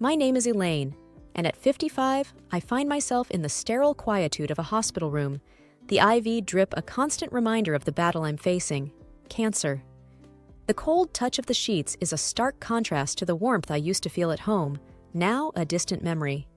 My name is Elaine, and at 55, I find myself in the sterile quietude of a hospital room, the IV drip a constant reminder of the battle I'm facing: cancer. The cold touch of the sheets is a stark contrast to the warmth I used to feel at home, now a distant memory.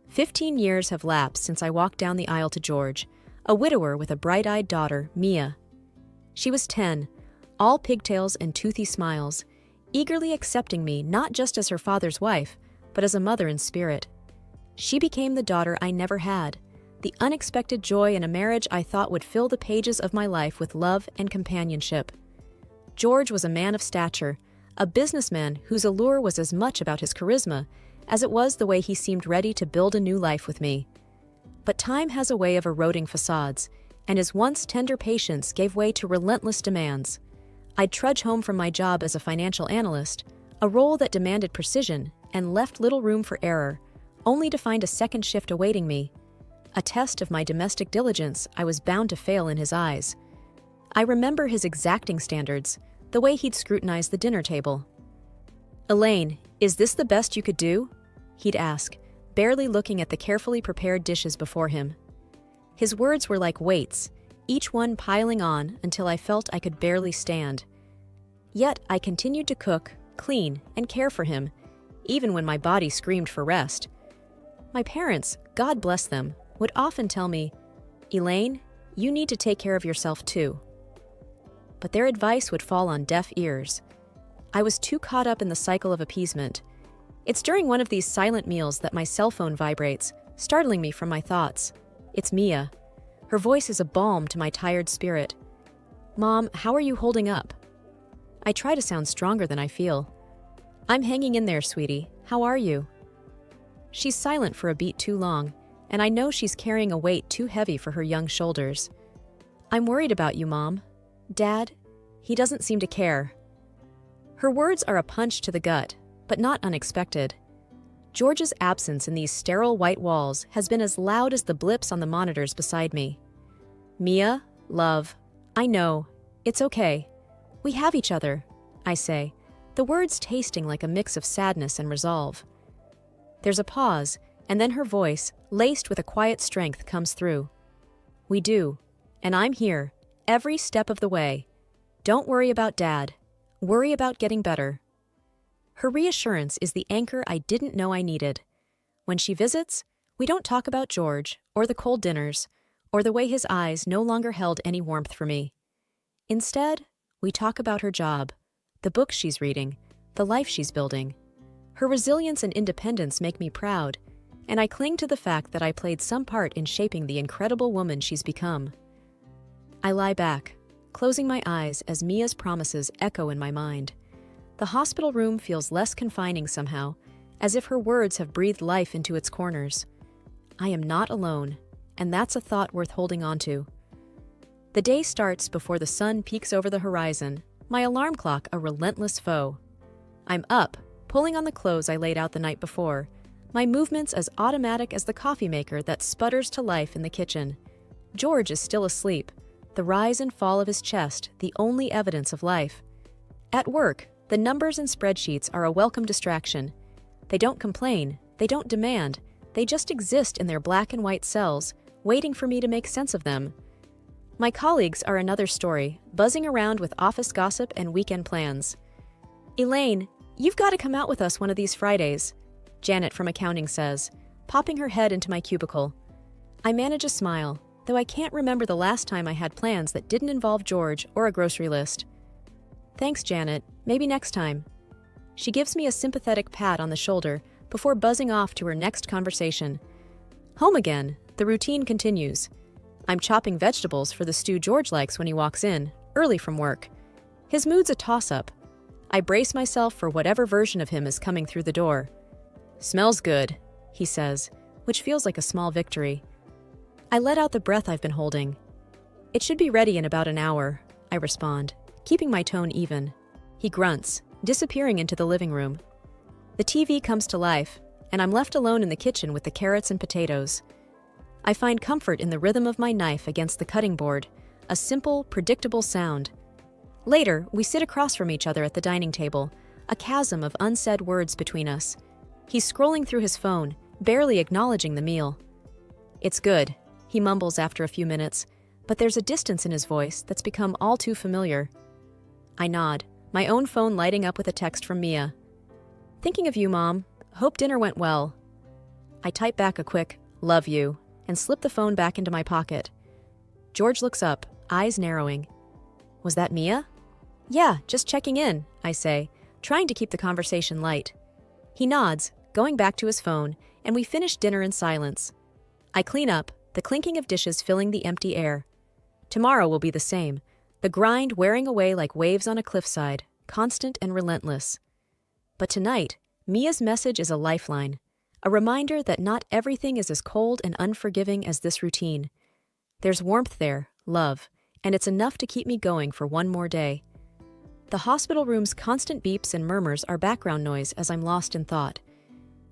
15 years have lapsed since I walked down the aisle to George, a widower with a bright-eyed daughter, Mia. She was 10, all pigtails and toothy smiles, eagerly accepting me not just as her father's wife, but as a mother in spirit. She became the daughter I never had, the unexpected joy in a marriage I thought would fill the pages of my life with love and companionship. George was a man of stature, a businessman whose allure was as much about his charisma as it was the way he seemed ready to build a new life with me. But time has a way of eroding facades, and his once tender patience gave way to relentless demands. I'd trudge home from my job as a financial analyst, a role that demanded precision and left little room for error, only to find a second shift awaiting me. A test of my domestic diligence I was bound to fail in his eyes. I remember his exacting standards, the way he'd scrutinize the dinner table. "Elaine, is this the best you could do?" he'd ask, barely looking at the carefully prepared dishes before him. His words were like weights, each one piling on until I felt I could barely stand. Yet I continued to cook, clean, and care for him, even when my body screamed for rest. My parents, God bless them, would often tell me, "Elaine, you need to take care of yourself too." But their advice would fall on deaf ears. I was too caught up in the cycle of appeasement. It's during one of these silent meals that my cell phone vibrates, startling me from my thoughts. It's Mia. Her voice is a balm to my tired spirit. "Mom, how are you holding up?" I try to sound stronger than I feel. "I'm hanging in there, sweetie. How are you?" She's silent for a beat too long, and I know she's carrying a weight too heavy for her young shoulders. "I'm worried about you, Mom. Dad, he doesn't seem to care." Her words are a punch to the gut, but not unexpected. George's absence in these sterile white walls has been as loud as the blips on the monitors beside me. "Mia, love, I know. It's okay. We have each other," I say, the words tasting like a mix of sadness and resolve. There's a pause, and then her voice, laced with a quiet strength, comes through. "We do, and I'm here, every step of the way. Don't worry about Dad. Worry about getting better." Her reassurance is the anchor I didn't know I needed. When she visits, we don't talk about George, or the cold dinners, or the way his eyes no longer held any warmth for me. Instead, we talk about her job, the books she's reading, the life she's building. Her resilience and independence make me proud, and I cling to the fact that I played some part in shaping the incredible woman she's become. I lie back, closing my eyes as Mia's promises echo in my mind. The hospital room feels less confining somehow, as if her words have breathed life into its corners. I am not alone, and that's a thought worth holding on to. The day starts before the sun peeks over the horizon, my alarm clock a relentless foe. I'm up, pulling on the clothes I laid out the night before, my movements as automatic as the coffee maker that sputters to life in the kitchen. George is still asleep, the rise and fall of his chest the only evidence of life. At work, the numbers and spreadsheets are a welcome distraction. They don't complain, they don't demand, they just exist in their black and white cells, waiting for me to make sense of them. My colleagues are another story, buzzing around with office gossip and weekend plans. "Elaine, you've got to come out with us one of these Fridays," Janet from accounting says, popping her head into my cubicle. I manage a smile, though I can't remember the last time I had plans that didn't involve George or a grocery list. "Thanks, Janet. Maybe next time." She gives me a sympathetic pat on the shoulder before buzzing off to her next conversation. Home again, the routine continues. I'm chopping vegetables for the stew George likes when he walks in, early from work. His mood's a toss-up. I brace myself for whatever version of him is coming through the door. "Smells good," he says, which feels like a small victory. I let out the breath I've been holding. "It should be ready in about an hour," I respond, keeping my tone even. He grunts, disappearing into the living room. The TV comes to life, and I'm left alone in the kitchen with the carrots and potatoes. I find comfort in the rhythm of my knife against the cutting board, a simple, predictable sound. Later, we sit across from each other at the dining table, a chasm of unsaid words between us. He's scrolling through his phone, barely acknowledging the meal. "It's good," he mumbles after a few minutes, but there's a distance in his voice that's become all too familiar. I nod, my own phone lighting up with a text from Mia. "Thinking of you, Mom. Hope dinner went well." I type back a quick, "Love you," and slip the phone back into my pocket. George looks up, eyes narrowing. "Was that Mia?" "Yeah, just checking in," I say, trying to keep the conversation light. He nods, going back to his phone, and we finish dinner in silence. I clean up, the clinking of dishes filling the empty air. Tomorrow will be the same, the grind wearing away like waves on a cliffside, constant and relentless. But tonight, Mia's message is a lifeline, a reminder that not everything is as cold and unforgiving as this routine. There's warmth there, love, and it's enough to keep me going for one more day. The hospital room's constant beeps and murmurs are background noise as I'm lost in thought.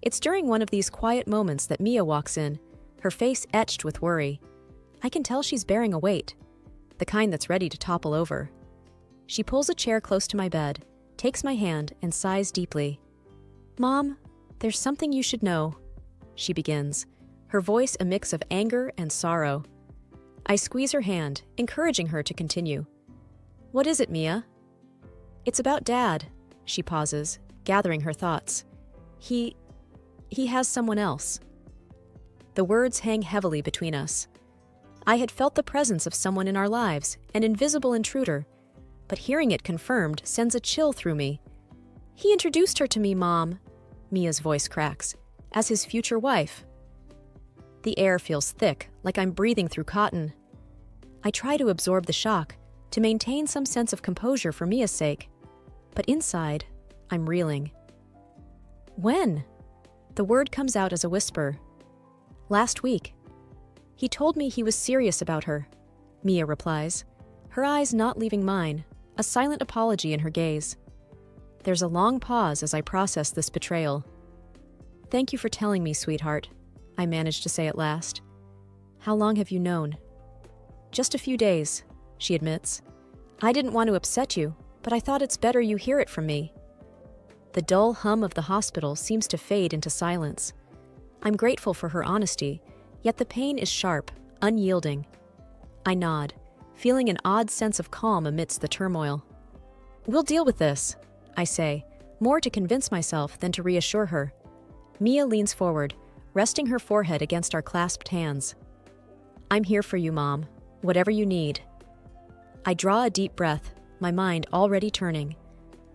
It's during one of these quiet moments that Mia walks in, her face etched with worry. I can tell she's bearing a weight, the kind that's ready to topple over. She pulls a chair close to my bed, takes my hand, and sighs deeply. "Mom, there's something you should know," she begins, her voice a mix of anger and sorrow. I squeeze her hand, encouraging her to continue. "What is it, Mia?" "It's about Dad," she pauses, gathering her thoughts. He has someone else." The words hang heavily between us. I had felt the presence of someone in our lives, an invisible intruder, but hearing it confirmed sends a chill through me. "He introduced her to me, Mom," Mia's voice cracks, "as his future wife." The air feels thick, like I'm breathing through cotton. I try to absorb the shock, to maintain some sense of composure for Mia's sake, but inside, I'm reeling. "When?" The word comes out as a whisper. "Last week. He told me he was serious about her," Mia replies, her eyes not leaving mine, a silent apology in her gaze. There's a long pause as I process this betrayal. "Thank you for telling me, sweetheart," I manage to say at last. "How long have you known?" "Just a few days," she admits. "I didn't want to upset you, but I thought it's better you hear it from me." The dull hum of the hospital seems to fade into silence. I'm grateful for her honesty, yet the pain is sharp, unyielding. I nod, feeling an odd sense of calm amidst the turmoil. "We'll deal with this," I say, more to convince myself than to reassure her. Mia leans forward, resting her forehead against our clasped hands. "I'm here for you, Mom, whatever you need." I draw a deep breath, my mind already turning.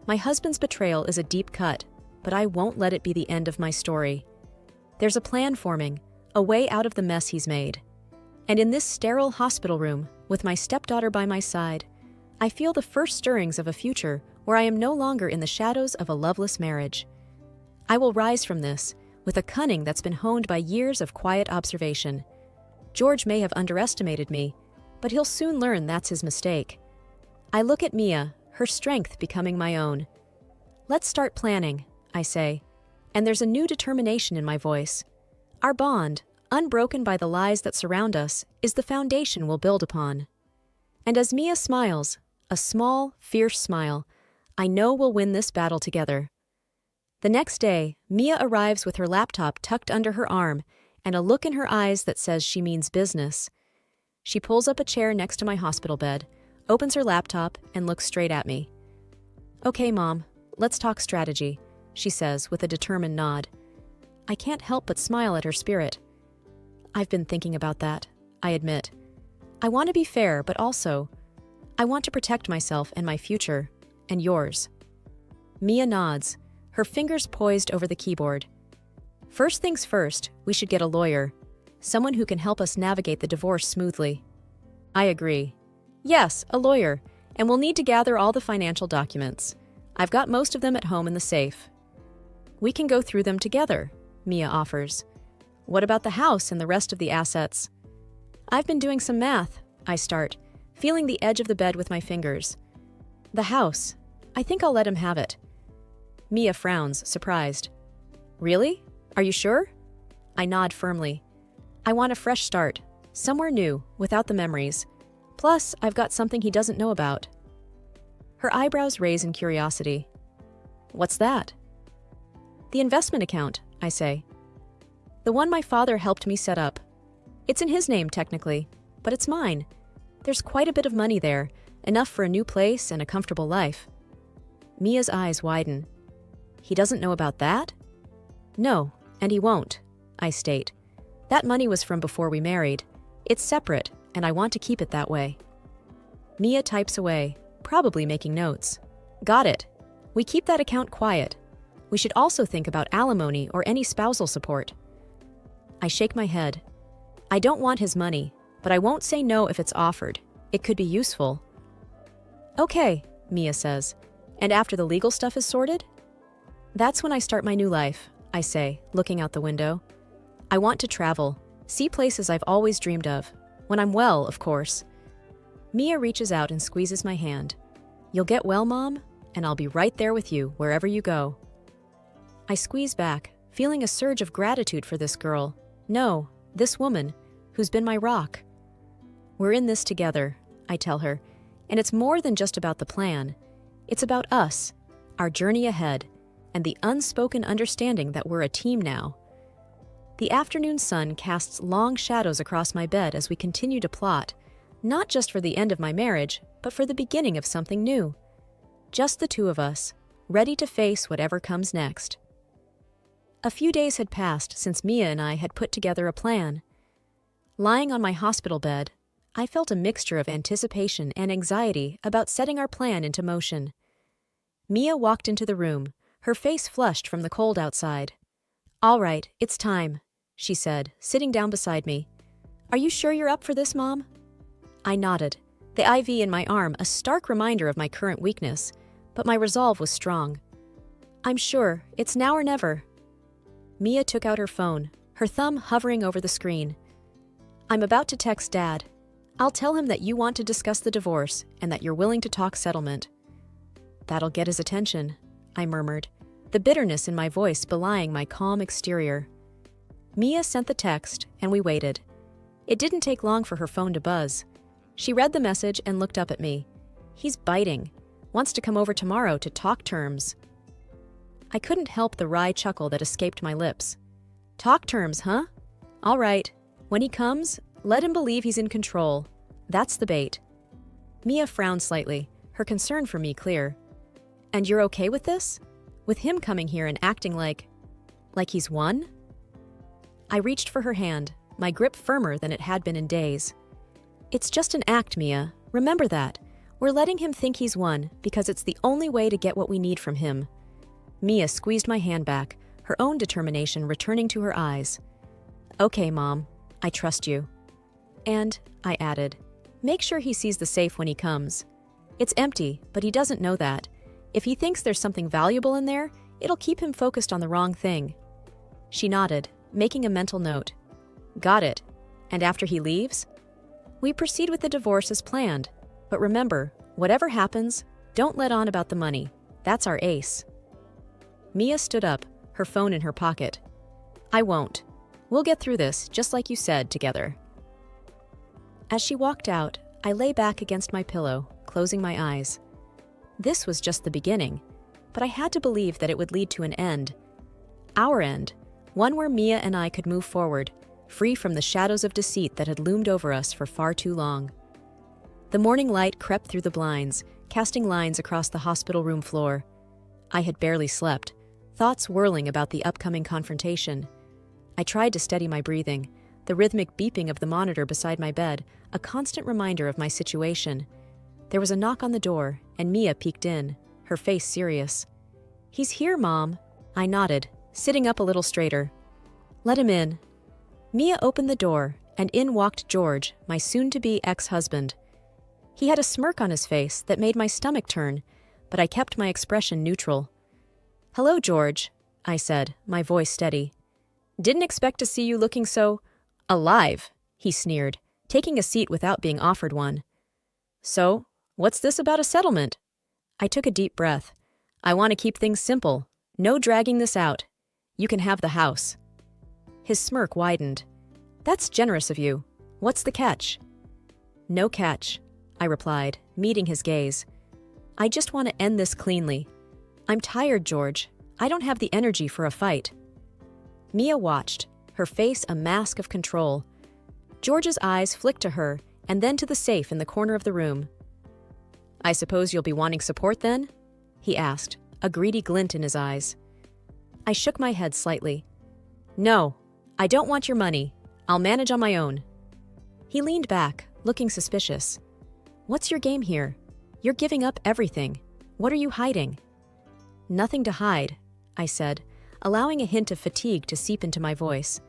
My husband's betrayal is a deep cut, but I won't let it be the end of my story. There's a plan forming, a way out of the mess he's made. And in this sterile hospital room, with my stepdaughter by my side, I feel the first stirrings of a future where I am no longer in the shadows of a loveless marriage. I will rise from this, with a cunning that's been honed by years of quiet observation. George may have underestimated me, but he'll soon learn that's his mistake. I look at Mia, her strength becoming my own. "Let's start planning," I say, and there's a new determination in my voice. Our bond, unbroken by the lies that surround us, is the foundation we'll build upon. And as Mia smiles, a small, fierce smile, I know we'll win this battle together. The next day, Mia arrives with her laptop tucked under her arm and a look in her eyes that says she means business. She pulls up a chair next to my hospital bed, opens her laptop, and looks straight at me. "Okay, Mom, let's talk strategy," she says with a determined nod. I can't help but smile at her spirit. "I've been thinking about that," I admit. "I want to be fair, but also, I want to protect myself and my future, and yours." Mia nods, her fingers poised over the keyboard. "First things first, we should get a lawyer, someone who can help us navigate the divorce smoothly." I agree. "Yes, a lawyer, and we'll need to gather all the financial documents. I've got most of them at home in the safe." "We can go through them together," Mia offers. "What about the house and the rest of the assets?" "I've been doing some math," I start, feeling the edge of the bed with my fingers. "The house. I think I'll let him have it." Mia frowns, surprised. "Really? Are you sure?" I nod firmly. "I want a fresh start, somewhere new, without the memories. Plus, I've got something he doesn't know about." Her eyebrows raise in curiosity. "What's that?" "The investment account. I say. The one my father helped me set up. It's in his name, technically, but it's mine. There's quite a bit of money there, enough for a new place and a comfortable life. Mia's eyes widen. He doesn't know about that? No, and he won't, I state. That money was from before we married. It's separate, and I want to keep it that way. Mia types away, probably making notes. Got it. We keep that account quiet. We should also think about alimony or any spousal support. I shake my head. I don't want his money, but I won't say no if it's offered. It could be useful. Okay, Mia says. And after the legal stuff is sorted? That's when I start my new life, I say, looking out the window. I want to travel, see places I've always dreamed of. When I'm well, of course. Mia reaches out and squeezes my hand. You'll get well, Mom, and I'll be right there with you wherever you go. I squeeze back, feeling a surge of gratitude for this girl. No, this woman, who's been my rock. We're in this together, I tell her, and it's more than just about the plan. It's about us, our journey ahead, and the unspoken understanding that we're a team now. The afternoon sun casts long shadows across my bed as we continue to plot, not just for the end of my marriage, but for the beginning of something new. Just the two of us, ready to face whatever comes next. A few days had passed since Mia and I had put together a plan. Lying on my hospital bed, I felt a mixture of anticipation and anxiety about setting our plan into motion. Mia walked into the room, her face flushed from the cold outside. All right, it's time, she said, sitting down beside me. Are you sure you're up for this, Mom? I nodded, the IV in my arm a stark reminder of my current weakness, but my resolve was strong. I'm sure, it's now or never. Mia took out her phone, her thumb hovering over the screen. I'm about to text Dad. I'll tell him that you want to discuss the divorce and that you're willing to talk settlement. That'll get his attention, I murmured, the bitterness in my voice belying my calm exterior. Mia sent the text, and we waited. It didn't take long for her phone to buzz. She read the message and looked up at me. He's biting. Wants to come over tomorrow to talk terms. I couldn't help the wry chuckle that escaped my lips. Talk terms, huh? All right. When he comes, let him believe he's in control. That's the bait. Mia frowned slightly, her concern for me clear. And you're okay with this? With him coming here and acting like he's won? I reached for her hand, my grip firmer than it had been in days. It's just an act, Mia. Remember that. We're letting him think he's won because it's the only way to get what we need from him. Mia squeezed my hand back, her own determination returning to her eyes. Okay, Mom. I trust you. And, I added, make sure he sees the safe when he comes. It's empty, but he doesn't know that. If he thinks there's something valuable in there, it'll keep him focused on the wrong thing. She nodded, making a mental note. Got it. And after he leaves? We proceed with the divorce as planned. But remember, whatever happens, don't let on about the money. That's our ace. Mia stood up, her phone in her pocket. I won't. We'll get through this, just like you said, together. As she walked out, I lay back against my pillow, closing my eyes. This was just the beginning, but I had to believe that it would lead to an end. Our end, one where Mia and I could move forward, free from the shadows of deceit that had loomed over us for far too long. The morning light crept through the blinds, casting lines across the hospital room floor. I had barely slept, thoughts whirling about the upcoming confrontation. I tried to steady my breathing, the rhythmic beeping of the monitor beside my bed, a constant reminder of my situation. There was a knock on the door, and Mia peeked in, her face serious. He's here, Mom. I nodded, sitting up a little straighter. Let him in. Mia opened the door, and in walked George, my soon-to-be ex-husband. He had a smirk on his face that made my stomach turn, but I kept my expression neutral. Hello, George, I said, my voice steady. Didn't expect to see you looking so alive, he sneered, taking a seat without being offered one. So, what's this about a settlement? I took a deep breath. I want to keep things simple. No dragging this out. You can have the house. His smirk widened. That's generous of you. What's the catch? No catch, I replied, meeting his gaze. I just want to end this cleanly. I'm tired, George. I don't have the energy for a fight. Mia watched, her face a mask of control. George's eyes flicked to her and then to the safe in the corner of the room. "I suppose you'll be wanting support then?" he asked, a greedy glint in his eyes. I shook my head slightly. "No, I don't want your money. I'll manage on my own." He leaned back, looking suspicious. "What's your game here? You're giving up everything. What are you hiding?" "Nothing to hide," I said, allowing a hint of fatigue to seep into my voice.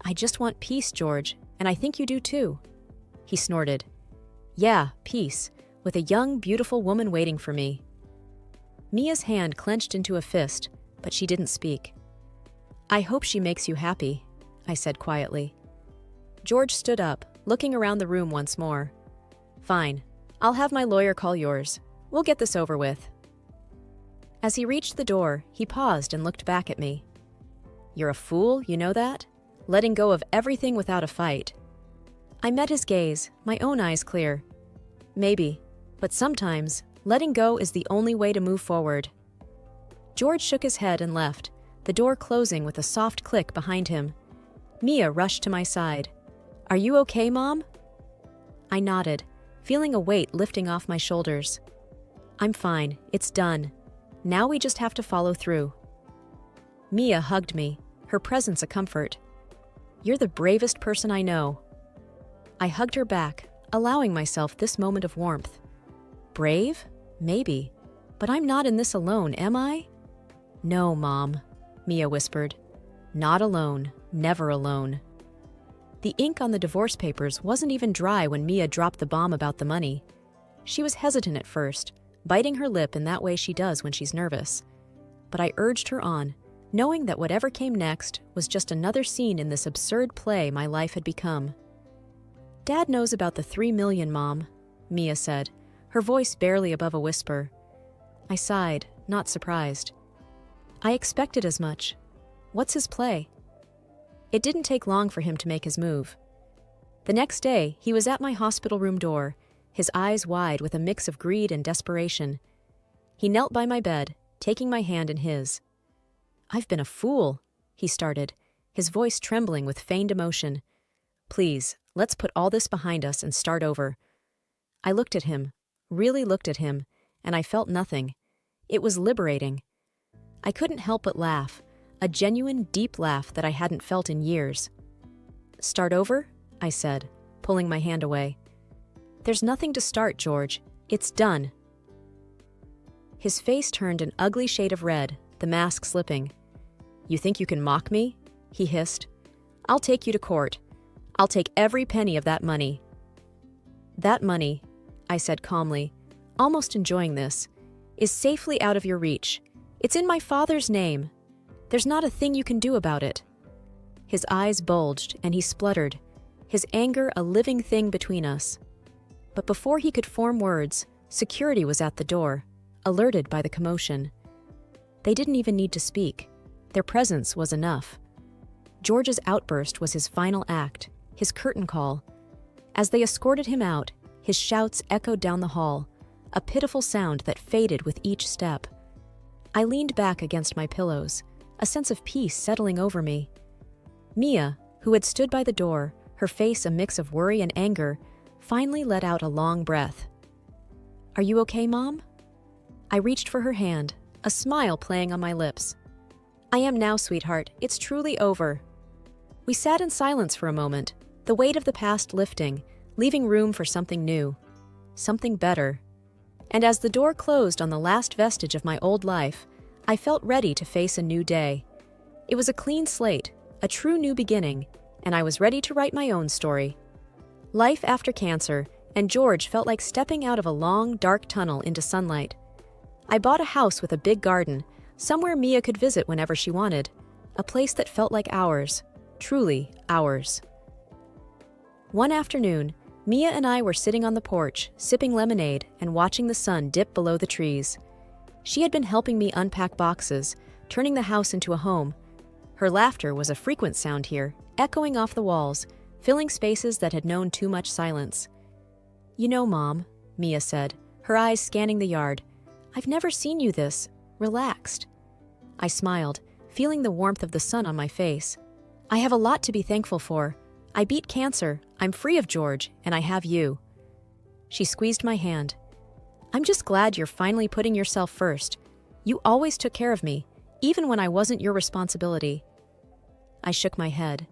"I just want peace, George, and I think you do too." He snorted. "Yeah, peace, with a young, beautiful woman waiting for me." Mia's hand clenched into a fist, but she didn't speak. "I hope she makes you happy," I said quietly. George stood up, looking around the room once more. "Fine. I'll have my lawyer call yours. We'll get this over with." As he reached the door, he paused and looked back at me. "You're a fool, you know that? Letting go of everything without a fight." I met his gaze, my own eyes clear. "Maybe, but sometimes, letting go is the only way to move forward." George shook his head and left, the door closing with a soft click behind him. Mia rushed to my side. "Are you okay, Mom?" I nodded, feeling a weight lifting off my shoulders. "I'm fine, it's done. Now we just have to follow through." Mia hugged me, her presence a comfort. "You're the bravest person I know." I hugged her back, allowing myself this moment of warmth. Brave? Maybe. But I'm not in this alone, am I? "No, Mom," Mia whispered. "Not alone, never alone." The ink on the divorce papers wasn't even dry when Mia dropped the bomb about the money. She was hesitant at first, biting her lip in that way she does when she's nervous. But I urged her on, knowing that whatever came next was just another scene in this absurd play my life had become. "Dad knows about the $3 million, Mom," Mia said, her voice barely above a whisper. I sighed, not surprised. I expected as much. What's his play? It didn't take long for him to make his move. The next day, he was at my hospital room door, his eyes wide with a mix of greed and desperation. He knelt by my bed, taking my hand in his. "I've been a fool," he started, his voice trembling with feigned emotion. "Please, let's put all this behind us and start over." I looked at him, really looked at him, and I felt nothing. It was liberating. I couldn't help but laugh, a genuine, deep laugh that I hadn't felt in years. "Start over?" I said, pulling my hand away. "There's nothing to start, George. It's done." His face turned an ugly shade of red, the mask slipping. "You think you can mock me?" he hissed. "I'll take you to court. I'll take every penny of that money." "That money," I said calmly, almost enjoying this, "is safely out of your reach. It's in my father's name. There's not a thing you can do about it." His eyes bulged and he spluttered, his anger a living thing between us. But before he could form words, security was at the door, alerted by the commotion. They didn't even need to speak. Their presence was enough. George's outburst was his final act, his curtain call. As they escorted him out, his shouts echoed down the hall, a pitiful sound that faded with each step. I leaned back against my pillows, a sense of peace settling over me. Mia, who had stood by the door, her face a mix of worry and anger, finally let out a long breath. "Are you okay, Mom?" I reached for her hand, a smile playing on my lips. "I am now, sweetheart. It's truly over." We sat in silence for a moment, the weight of the past lifting, leaving room for something new, something better. And as the door closed on the last vestige of my old life, I felt ready to face a new day. It was a clean slate, a true new beginning, and I was ready to write my own story. Life after cancer, and George felt like stepping out of a long, dark tunnel into sunlight. I bought a house with a big garden, somewhere Mia could visit whenever she wanted, a place that felt like ours, truly ours. One afternoon, Mia and I were sitting on the porch, sipping lemonade and watching the sun dip below the trees. She had been helping me unpack boxes, turning the house into a home. Her laughter was a frequent sound here, echoing off the walls, filling spaces that had known too much silence. "You know, Mom," Mia said, her eyes scanning the yard, "I've never seen you this relaxed." I smiled, feeling the warmth of the sun on my face. I have a lot to be thankful for. I beat cancer, I'm free of George, and I have you. She squeezed my hand. I'm just glad you're finally putting yourself first. You always took care of me, even when I wasn't your responsibility. I shook my head.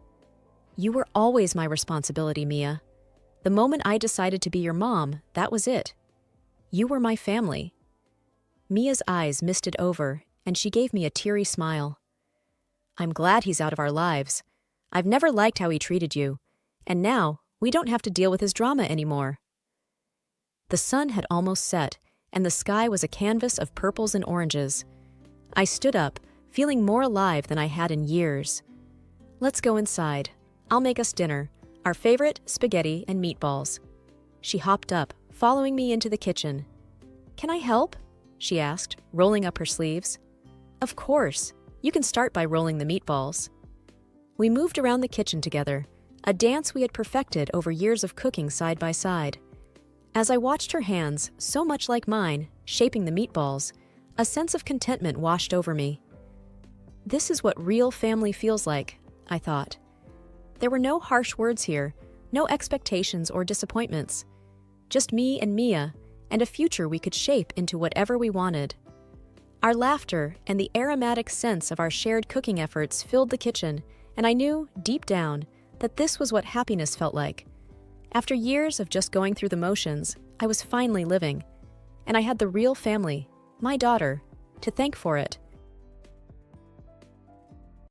You were always my responsibility, Mia. The moment I decided to be your mom, that was it. You were my family. Mia's eyes misted over, and she gave me a teary smile. I'm glad he's out of our lives. I've never liked how he treated you, and now we don't have to deal with his drama anymore. The sun had almost set, and the sky was a canvas of purples and oranges. I stood up, feeling more alive than I had in years. Let's go inside. I'll make us dinner, our favorite spaghetti and meatballs. She hopped up, following me into the kitchen. Can I help? She asked, rolling up her sleeves. Of course. You can start by rolling the meatballs. We moved around the kitchen together, a dance we had perfected over years of cooking side by side. As I watched her hands, so much like mine, shaping the meatballs, a sense of contentment washed over me. This is what real family feels like, I thought. There were no harsh words here, no expectations or disappointments. Just me and Mia, and a future we could shape into whatever we wanted. Our laughter and the aromatic sense of our shared cooking efforts filled the kitchen, and I knew, deep down, that this was what happiness felt like. After years of just going through the motions, I was finally living. And I had the real family, my daughter, to thank for it.